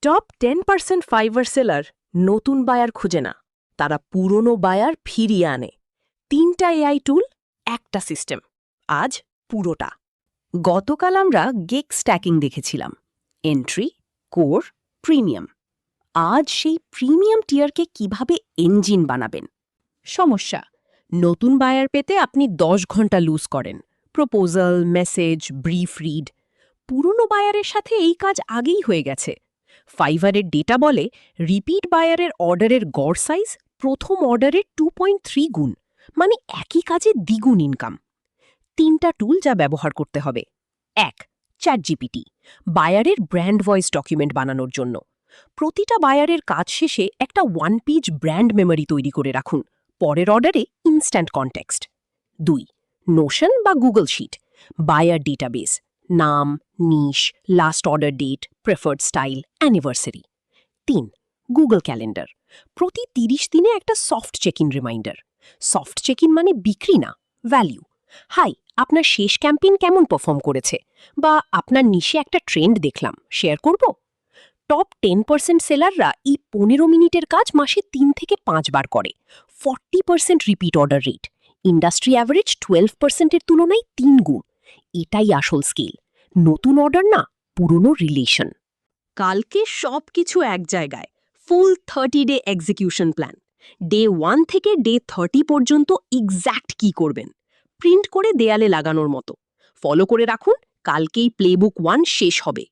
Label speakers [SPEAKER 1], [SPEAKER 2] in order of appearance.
[SPEAKER 1] Top 10% fibre seller নতুন buyer খুঁজে না, তারা পুরনো বায়ার ফিরিয়ে আনে। 3টা এআই টুল, একটা সিস্টেম, আজ পুরোটা।
[SPEAKER 2] গতকাল আমরা গেক স্ট্যাকিং দেখেছিলাম, এন্ট্রি, কোর, প্রিমিয়াম। আজ সেই প্রিমিয়াম টিয়ারকে কিভাবে ইঞ্জিন বানাবেন?
[SPEAKER 1] সমস্যা, নতুন বায়ার পেতে আপনি 10 ঘন্টা লুজ করেন। Proposal, message, brief read. পুরনো বায়ারের সাথে এই কাজ আগেই হয়ে গেছে। ফাইবারের ডেটা বলে রিপিট বায়ারের অর্ডারের গড় সাইজ প্রথম অর্ডারের 2.3 গুণ, মানে একই কাজে দ্বিগুণ ইনকাম। 3টা টুল যা ব্যবহার করতে হবে। 1. চ্যাটজিপিটি, বায়ারের ব্র্যান্ড ভয়েস ডকুমেন্ট বানানোর জন্য। প্রতিটা বায়ারের কাজ শেষে একটা ওয়ান পেজ ব্র্যান্ড মেমরি তৈরি করে রাখুন, পরের অর্ডারে ইনস্ট্যান্ট কনটেক্সট। 2. নোশন বা গুগল শিট, বায়ার ডেটাবেস, নাম, niche, last order date, preferred style, anniversary. 3. Google calendar, প্রতি 30 দিনে একটা soft check in reminder. Soft check in মানে বিক্রি না, ভ্যালিউ। হাই, আপনার শেষ ক্যাম্পেইন কেমন পারফর্ম করেছে, বা আপনার নিশে একটা ট্রেন্ড দেখলাম, শেয়ার করব। টপ 10% সেলাররা এই 15 মিনিটের কাজ মাসে 3 থেকে 5 বার করে। 40% repeat order rate, industry average 12%-এর তুলনায় 3 গুণ। এটাই আসল স্কেল, নতুন অর্ডার না, পুরনো রিলেশন। কালকে সব কিছু এক জায়গায়, ফুল 30-ডে এক্সিকিউশন প্ল্যান। ডে 1 থেকে ডে 30 পর্যন্ত এক্স্যাক্ট কি করবেন, প্রিন্ট করে দেয়ালে লাগানোর মতো। ফলো করে রাখুন, কালকেই প্লেবুক 1 শেষ হবে।